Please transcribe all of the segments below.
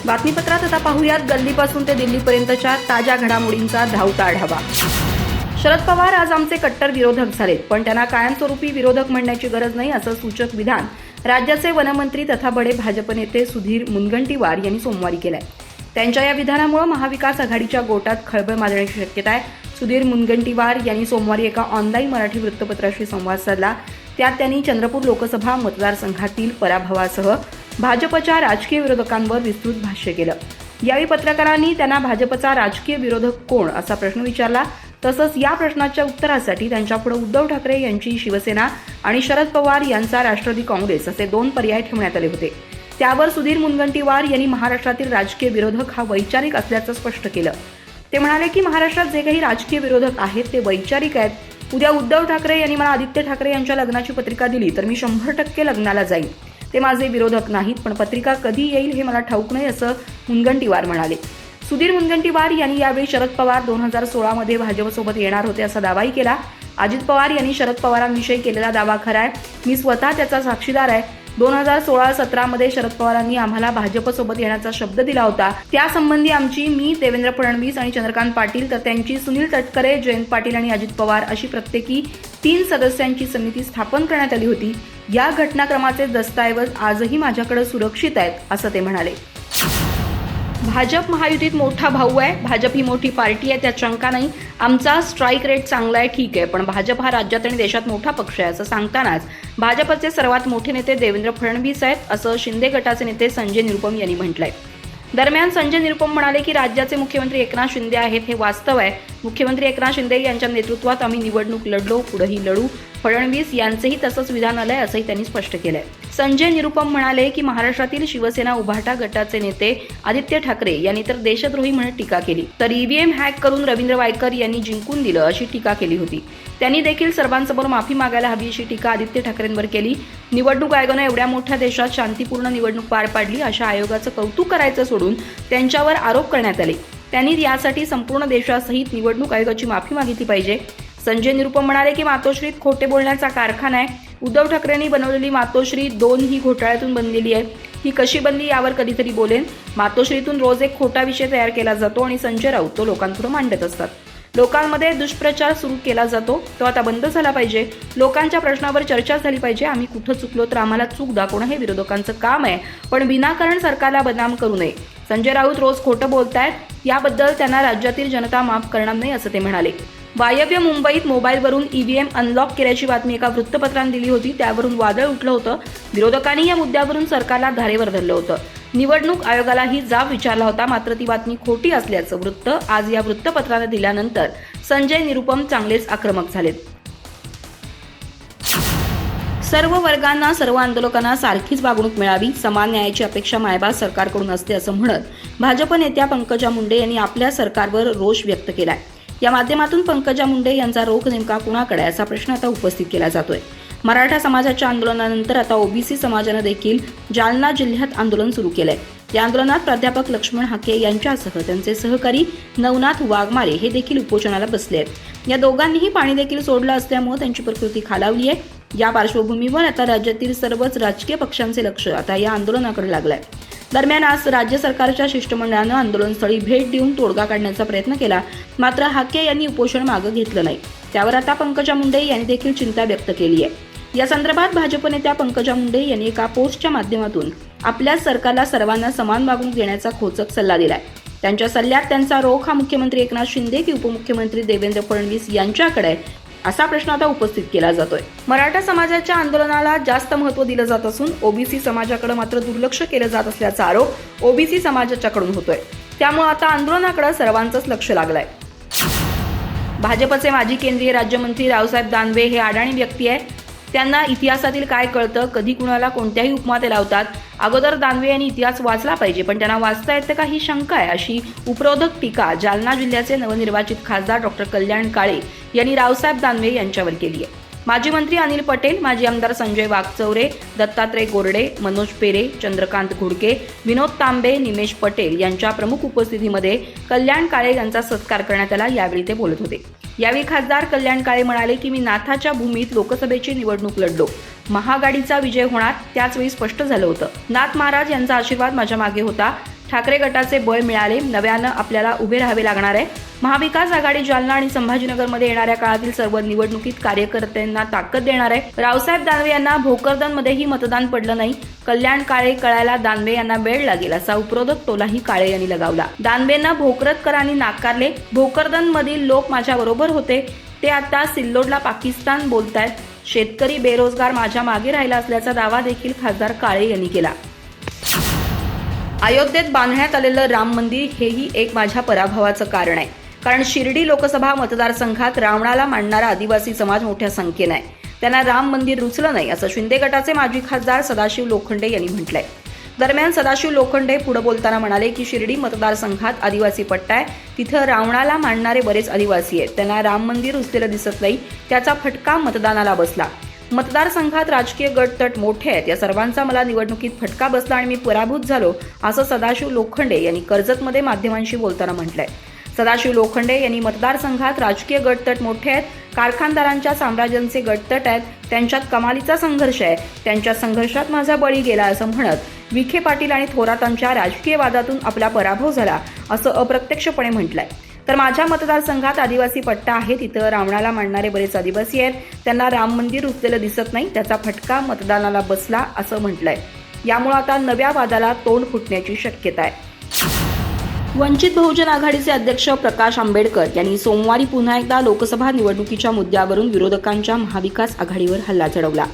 बातमीपत्रात आता पाहूयात गल्लीपासून ते दिल्लीपर्यंतच्या ताज्या घडामोडींचा धावता आढावा. शरद पवार आज आमचे कट्टर विरोधक झालेत, पण त्यांना कायमस्वरूपी विरोधक म्हणण्याची गरज नाही, असं सूचक विधान राज्याचे वनमंत्री तथा बडे भाजप नेते सुधीर मुनगंटीवार यांनी सोमवारी केलंय. त्यांच्या या विधानामुळे महाविकास आघाडीच्या गोटात खळबळ माजण्याची शक्यता आहे. सुधीर मुनगंटीवार यांनी सोमवारी एका ऑनलाईन मराठी वृत्तपत्राशी संवाद साधला. त्यात त्यांनी चंद्रपूर लोकसभा मतदारसंघातील पराभवासह भाजपच्या राजकीय विरोधकांवर विस्तृत भाष्य केलं. यावेळी पत्रकारांनी त्यांना भाजपचा राजकीय विरोधक कोण असा प्रश्न विचारला. तसंच या प्रश्नाच्या उत्तरासाठी त्यांच्यापुढे उद्धव ठाकरे यांची शिवसेना आणि शरद पवार यांचा राष्ट्रवादी काँग्रेस असे दोन पर्याय ठेवण्यात आले होते. त्यावर सुधीर मुनगंटीवार यांनी महाराष्ट्रातील राजकीय विरोधक हा वैचारिक असल्याचं स्पष्ट केलं. ते म्हणाले की महाराष्ट्रात जे काही राजकीय विरोधक आहेत ते वैचारिक आहेत. उद्या उद्धव ठाकरे यांनी मला आदित्य ठाकरे यांच्या लग्नाची पत्रिका दिली तर मी 100% लग्नाला जाईन. ते माझे विरोधक नाहीत, पण पत्रिका कधी येईल हे मला ठाऊक नाही, असं मुनगंटीवार म्हणाले. सुधीर मुनगंटीवार यांनी यावेळी शरद पवार 2016 मध्ये भाजपसोबत येणार होते असा दावाही केला. अजित पवार यांनी शरद पवारांविषयी केलेला दावा खरा आहे. मी स्वतः त्याचा साक्षीदार आहे. 2016-17 मध्ये शरद पवारांनी आम्हाला भाजपसोबत येण्याचा शब्द दिला होता. त्यासंबंधी आमची मी, देवेंद्र फडणवीस आणि चंद्रकांत पाटील तर त्यांची सुनील तटकरे, जयंत पाटील आणि अजित पवार अशी प्रत्येकी 3 सदस्यांची समिती स्थापन करण्यात आली होती. या घटनाक्रमाचे दस्तऐवज आजही माझ्याकडे सुरक्षित आहेत, असं ते म्हणाले. भाजप महायुतीत मोठा भाऊ आहे. भाजप ही मोठी पार्टी आहे, त्यात शंका नाही. आमचा स्ट्राईक रेट चांगला आहे, ठीक आहे, पण भाजप हा राज्यात आणि देशात मोठा पक्ष आहे असं सांगतानाच भाजपचे सर्वात मोठे नेते देवेंद्र फडणवीस आहेत, असं शिंदे गटाचे नेते संजय निरुपम यांनी म्हटलंय. दरम्यान संजय निरुपम म्हणाले की राज्याचे मुख्यमंत्री एकनाथ शिंदे आहेत हे वास्तव आहे. मुख्यमंत्री एकनाथ शिंदे यांच्या नेतृत्वात आम्ही निवडणूक लढलो, पुढेही लढू. फडणवीस यांचेही तसंच विधान आलंय असंही त्यांनी स्पष्ट केलंय. संजय निरुपम म्हणाले की महाराष्ट्रातील शिवसेना उभाटा गटाचे नेते आदित्य ठाकरे यांनी तर देशद्रोही म्हणत टीका केली, तर ईव्हीएम हॅक करून रवींद्र वायकर यांनी जिंकून दिलं अशी टीका केली होती. त्यांनी देखील सर्वांसमोर माफी मागायला हवी अशी टीका आदित्य ठाकरेंवर केली. निवडणूक आयोगानं एवढ्या मोठ्या देशात शांतीपूर्ण निवडणूक पार पाडली अशा आयोगाचं कौतुक करायचं सोडून त्यांच्यावर आरोप करण्यात आले. त्यांनी यासाठी संपूर्ण देशासहित निवडणूक आयोगाची माफी मागितली पाहिजे. संजय निरुपम म्हणाले की मातोश्रीत खोटे बोलण्याचा कारखाना आहे. उद्धव ठाकरेंनी बनवलेली मातोश्री 2 ही घोटाळ्यातून बनलेली आहे. ही कशी बनली यावर कधीतरी बोलेन. मातोश्रीतून रोज एक खोटा विषय तयार केला जातो आणि संजय राऊत तो लोकांपुढे मांडत असतात. लोकांमध्ये दुष्प्रचार सुरू केला जातो, तो आता बंद झाला पाहिजे. लोकांच्या प्रश्नावर चर्चा झाली पाहिजे. आम्ही कुठं चुकलो तर आम्हाला चूक दाखवणं हे विरोधकांचं काम आहे, पण विनाकारण सरकारला बदनाम करू नये. संजय राऊत रोज खोटं बोलतायत, याबद्दल त्यांना राज्यातील जनता माफ करणार नाही, असं ते म्हणाले. वायव्य मुंबईत मोबाईलवरून ईव्हीएम अनलॉक केल्याची बातमी एका वृत्तपत्राने दिली होती. त्यावरून वादळ उठलं होतं. विरोधकांनी या मुद्द्यावरून सरकारला धारेवर धरलं होतं. निवडणूक आयोगालाही जाब विचारला होता, मात्र ती बातमी खोटी असल्याचं वृत्त आज या वृत्तपत्राने दिल्यानंतर संजय निरुपम चांगलेच आक्रमक झालेत. सर्व वर्गांना, सर्व आंदोलकांना सारखीच वागणूक मिळावी, समान न्यायाची अपेक्षा मायबाप सरकारकडून असते असं म्हणत भाजप नेत्या पंकजा मुंडे यांनी आपल्या सरकारवर रोष व्यक्त केलाय. या माध्यमातून पंकजा मुंडे यांचा रोख नेमका कुणाकडे असा प्रश्न आता उपस्थित केला जातोय. मराठा समाजाच्या आंदोलनानंतर आता ओबीसी समाजानं देखील जालना जिल्ह्यात आंदोलन सुरू केलंय. या आंदोलनात प्राध्यापक लक्ष्मण हाके यांच्यासह त्यांचे सहकारी नवनाथ वाघमारे हे देखील उपोषणाला बसले आहेत. या दोघांनीही पाणी देखील सोडलं असल्यामुळे त्यांची प्रकृती खालावली आहे. या पार्श्वभूमीवर आता राज्यातील सर्वच राजकीय पक्षांचे लक्ष आता या आंदोलनाकडे लागलंय. दरम्यान आज राज्य सरकारच्या शिष्टमंडळानं आंदोलनस्थळी भेट देऊन तोडगा काढण्याचा प्रयत्न केला, मात्र हाके यांनी उपोषण मागं घेतलं नाही. त्यावर आता पंकजा मुंडे यांनी देखील चिंता व्यक्त केली आहे. या संदर्भात भाजप नेत्या पंकजा मुंडे यांनी एका पोस्टच्या माध्यमातून आपल्या सरकारला सर्वांना समान वागणूक देण्याचा खोचक सल्ला दिलाय. त्यांच्या सल्ल्यात त्यांचा रोख हा मुख्यमंत्री एकनाथ शिंदे की उपमुख्यमंत्री देवेंद्र फडणवीस यांच्याकडे असा प्रश्न आता उपस्थित केला जातोय. मराठा समाजाच्या आंदोलनाला जास्त महत्त्व दिलं जात असून ओबीसी समाजाकडे मात्र दुर्लक्ष केलं जात असल्याचा आरोप ओबीसी समाजाच्याकडून होतोय. त्यामुळे आता आंदोलनाकडे सर्वांचंच लक्ष लागलंय. भाजपचे माजी केंद्रीय राज्यमंत्री रावसाहेब दानवे हे अडाणी व्यक्ती आहेत. त्यांना इतिहासातील काय कळतं, कधी कुणाला कोणत्याही उपमा ते लावतात. अगोदर दानवे यांनी इतिहास वाचला पाहिजे, पण त्यांना वाचता येतं का ही शंका आहे, अशी उपरोधक टीका जालना जिल्ह्याचे नवनिर्वाचित खासदार डॉक्टर कल्याण काळे यांनी रावसाहेब दानवे यांच्यावर केली आहे. माजी मंत्री अनिल पटेल, माजी आमदार संजय वाकचौरे, दत्तात्रय गोरडे, मनोज पेरे, चंद्रकांत घुडके, विनोद तांबे, निमेश पटेल यांच्या प्रमुख उपस्थितीमध्ये कल्याण काळे यांचा सत्कार करण्यात आला. यावेळी ते बोलत होते. यावेळी खासदार कल्याण काळे म्हणाले की मी नाथाच्या भूमीत लोकसभेची निवडणूक लढलो. महाआघाडीचा विजय होणार त्याच वेळी स्पष्ट झालं होतं. नाथ महाराज यांचा आशीर्वाद माझ्या मागे होता. ठाकरे गटाचे बळ मिळाले, नव्यानं आपल्याला उभे राहावे लागणार आहे. महाविकास आघाडी जालना आणि संभाजीनगरमध्ये येणाऱ्या काळातील सर्व निवडणुकीत कार्यकर्त्यांना ताकद देणार आहे. रावसाहेब दानवे यांना भोकरदनमध्येही मतदान पडलं नाही. कल्याण काळे कळायला दानवे यांना वेळ लागेल असा उपरोधक टोलाही काळे यांनी लगावला. दानवेंना भोकरदकरांनी नाकारले. भोकरदनमधील लोक माझ्या बरोबर होते, ते आता सिल्लोडला पाकिस्तान बोलतायत. शेतकरी बेरोजगार माझ्या मागे राहिला असल्याचा दावा देखील खासदार काळे यांनी केला. अयोध्येत बांधण्यात आलेलं राम मंदिर हेही एक माझ्या पराभवाचं कारण आहे. कारण शिर्डी लोकसभा मतदारसंघात रावणाला मानणारा आदिवासी समाज मोठ्या संख्येने आहे. त्यांना राम मंदिर रुचलं नाही असं शिंदे गटाचे माजी खासदार सदाशिव लोखंडे यांनी म्हटलंय. दरम्यान सदाशिव लोखंडे पुढे बोलताना म्हणाले की शिर्डी मतदारसंघात आदिवासी पट्टा आहे, तिथं रावणाला मानणारे बरेच आदिवासी आहेत. त्यांना राम मंदिर रुचलेलं दिसत नाही, त्याचा फटका मतदानाला बसला. मतदारसंघात राजकीय गटतट मोठे आहेत, या सर्वांचा मला निवडणुकीत फटका बसला आणि मी पराभूत झालो असं सदाशिव लोखंडे यांनी कर्जतमध्ये माध्यमांशी बोलताना म्हटलंय. सदाशिव लोखंडे यांनी मतदारसंघात राजकीय गटतट मोठे आहेत, कारखानदारांच्या साम्राज्यांचे गटतट आहेत, त्यांच्यात कमालीचा संघर्ष आहे, त्यांच्या संघर्षात माझा बळी गेला असं म्हणत विखे पाटील आणि थोरातांच्या राजकीय वादातून आपला पराभव झाला असं अप्रत्यक्षपणे म्हटलंय. तर माझ्या मतदारसंघात आदिवासी पट्टा आहे, तिथं रावणाला मानणारे बरेच आदिवासी आहेत, त्यांना राम मंदिर रुचलेलं दिसत नाही, त्याचा फटका मतदानाला बसला असं म्हटलंय. यामुळे आता नव्या वादाला तोंड फुटण्याची शक्यता आहे. वंचित बहुजन आघाडीचे अध्यक्ष प्रकाश आंबेडकर यांनी सोमवारी पुन्हा एकदा लोकसभा निवडणुकीच्या मुद्द्यावरून विरोधकांच्या महाविकास आघाडीवर हल्ला चढवला.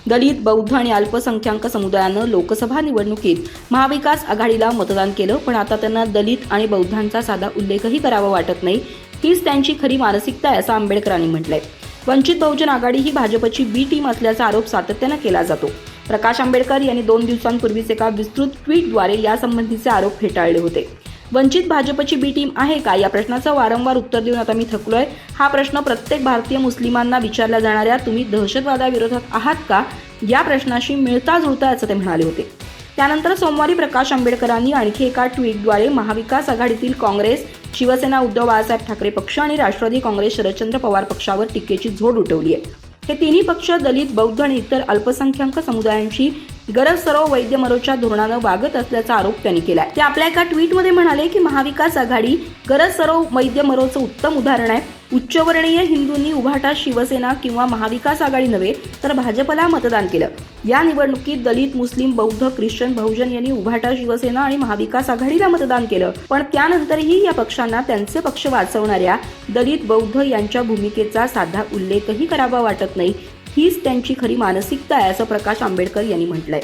दलित, बौद्ध आणि अल्पसंख्याक समुदायानं लोकसभा निवडणुकीत महाविकास आघाडीला मतदान केलं, पण आता त्यांना दलित आणि बौद्धांचा साधा उल्लेखही करावा वाटत नाही. हीच त्यांची खरी मानसिकता आहे असं आंबेडकरांनी म्हटलंय. वंचित बहुजन आघाडी ही भाजपची बी टीम असल्याचा आरोप सातत्यानं केला जातो. प्रकाश आंबेडकर यांनी 2 दिवसांपूर्वीच एका विस्तृत ट्विटद्वारे यासंबंधीचे आरोप फेटाळले होते. वंचित भाजपची बी टीम आहे का या प्रश्नाचं वारंवार उत्तर देऊन आता मी थकलोय. हा प्रश्न प्रत्येक भारतीय मुस्लिमांना विचारला जाणाऱ्या तुम्ही दहशतवादाविरोधात आहात का या प्रश्नाशी मिळता जुळता असं ते म्हणाले होते. त्यानंतर सोमवारी प्रकाश आंबेडकरांनी आणखी एका ट्विटद्वारे महाविकास आघाडीतील काँग्रेस, शिवसेना उद्धव बाळासाहेब ठाकरे पक्ष आणि राष्ट्रवादी काँग्रेस शरदचंद्र पवार पक्षावर टीकेची झोड उठवली आहे. हे तिन्ही पक्ष दलित, बौद्ध आणि इतर अल्पसंख्याक समुदायांची गरज सर्व वैद्यमरोच्या धोरणानं वागत असल्याचा आरोप त्यांनी केला. ते आपल्या एका ट्विटमध्ये म्हणाले की महाविकास आघाडी गरज सर्व वैद्यमरोचं उत्तम उदाहरण आहे. उच्चवर्णीय हिंदूंनी उभाटा शिवसेना किंवा महाविकास आघाडी नव्हे तर भाजपला मतदान केलं. या निवडणुकीत दलित, मुस्लिम, बौद्ध, ख्रिश्चन, बहुजन यांनी उभाटा शिवसेना आणि महाविकास आघाडीला मतदान केलं, पण त्यानंतरही या पक्षांना त्यांचे पक्ष वाचवणाऱ्या दलित, बौद्ध यांच्या भूमिकेचा साधा उल्लेखही करावा वाटत नाही. हीच त्यांची खरी मानसिकता आहे असं प्रकाश आंबेडकर यांनी म्हटलंय.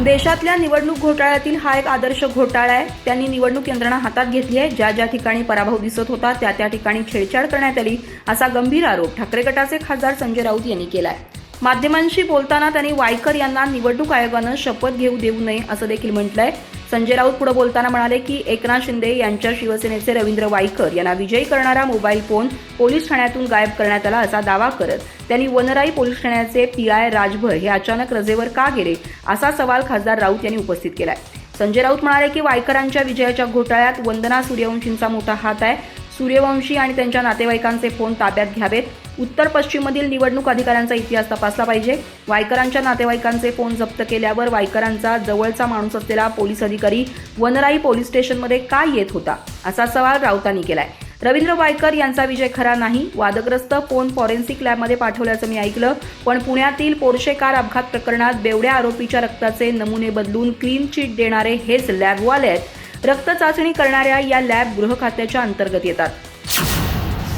देशातल्या निवडणूक घोटाळ्यातील हा एक आदर्श घोटाळा आहे. त्यांनी निवडणूक यंत्रणा हातात घेतली आहे. ज्या ज्या ठिकाणी पराभव दिसत होता त्या ठिकाणी छेडछाड करण्यात आली असा गंभीर आरोप ठाकरे गटाचे खासदार संजय राऊत यांनी केलाय. माध्यमांशी बोलताना त्यांनी वायकर यांना निवडणूक आयोगानं शपथ घेऊ देऊ नये असं देखील म्हटलंय. संजय राऊत पुढे बोलताना म्हणाले की एकनाथ शिंदे यांच्या शिवसेनेचे रवींद्र वायकर यांना विजयी करणारा मोबाईल फोन पोलीस ठाण्यातून गायब करण्यात आला असा दावा करत त्यांनी वनराई पोलीस ठाण्याचे पीआय राजभर हे अचानक रजेवर का गेले असा सवाल खासदार राऊत यांनी उपस्थित केलाय. संजय राऊत म्हणाले की वायकरांच्या विजयाच्या घोटाळ्यात वंदना सूर्यवंशींचा मोठा हात आहे. सूर्यवंशी आणि त्यांच्या नातेवाईकांचे फोन ताब्यात घ्यावेत. उत्तर पश्चिममधील निवडणूक अधिकाऱ्यांचा इतिहास तपासला पाहिजे. वायकरांच्या नातेवाईकांचे फोन जप्त केल्यावर वायकरांचा जवळचा माणूस असलेला पोलीस अधिकारी वनराई पोलीस स्टेशनमध्ये का येत होता असा सवाल राऊतांनी केलाय. रवींद्र वायकर यांचा विजय खरा नाही. वादग्रस्त फोन फॉरेन्सिक लॅबमध्ये पाठवल्याचं मी ऐकलं, पण पुण्यातील पोर्शे कार अपघात प्रकरणात बेवड्या आरोपीच्या रक्ताचे नमुने बदलून क्लीन चिट देणारे हेच लॅबवाले आहेत. रक्त चाचणी करणाऱ्या या लॅब गृह खात्याच्या अंतर्गत येतात.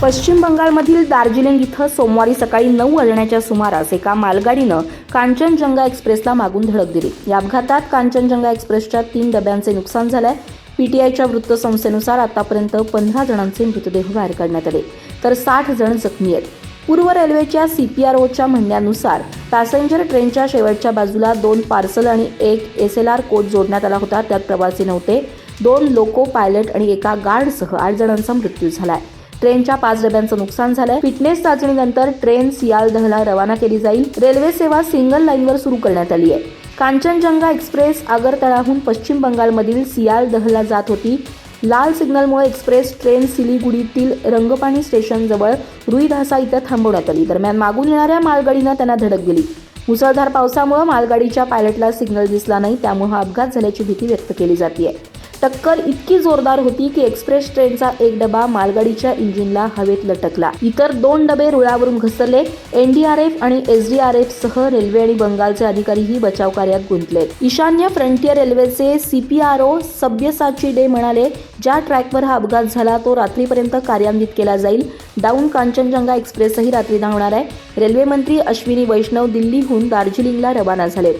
पश्चिम बंगालमधील दार्जिलिंग इथं सोमवारी सकाळी 9 वाजण्याच्या सुमारास एका मालगाडीनं कांचनजंगा एक्सप्रेसला मागून धडक दिली. या अपघातात कांचनजंगा एक्सप्रेसच्या 3 डब्यांचे नुकसान झालंय. पीटीआयच्या वृत्तसंस्थेनुसार आतापर्यंत 15 जणांचे मृतदेह बाहेर काढण्यात आले, तर 60 जण जखमी आहेत. पूर्व रेल्वेच्या CPROच्या म्हणण्यानुसार पॅसेंजर ट्रेनच्या शेवटच्या बाजूला 2 पार्सल आणि 1 SLR कोच जोडण्यात आला होता. त्यात प्रवासी नव्हते. 2 लोको पायलट आणि एका गार्डसह 8 जणांचा मृत्यू झालाय. ट्रेनच्या 5 डब्यांचं नुकसान झालंय. फिटनेस चाचणीनंतर ट्रेन सियालदहला रवाना केली जाईल. रेल्वे सेवा सिंगल लाईनवर सुरू करण्यात आली आहे. कांचनजंगा एक्सप्रेस आगरतळाहून पश्चिम बंगालमधील सियालदहला जात होती. लाल सिग्नलमुळे एक्सप्रेस ट्रेन सिलिगुडीतील रंगपाणी स्टेशनजवळ रुईधासा इथं थांबवण्यात आली. दरम्यान मागून येणाऱ्या मालगाडीनं त्यांना धडक दिली. मुसळधार पावसामुळे मालगाडीच्या पायलटला सिग्नल दिसला नाही, त्यामुळे हा अपघात झाल्याची भीती व्यक्त केली जाते. टक्कर इतकी जोरदार होती की एक्सप्रेस ट्रेनचा एक डबा मालगाडीच्या इंजिनला हवेत लटकला. इतर 2 डबे रुळावरून घसरले. एनडीआरएफ आणि एसडीआरएफ सह रेल्वे आणि बंगालचे अधिकारीही बचाव कार्यात गुंतले. ईशान्य फ्रंटियर रेल्वेचे सीपीआरओ सब्यसाची डे म्हणाले, ज्या ट्रॅकवर हा अपघात झाला तो रात्रीपर्यंत कार्यान्वित केला जाईल. डाऊन कांचनजंगा एक्सप्रेसही रात्री धावणार आहे. रेल्वे मंत्री अश्विनी वैष्णव दिल्लीहून दार्जिलिंगला रवाना झाले.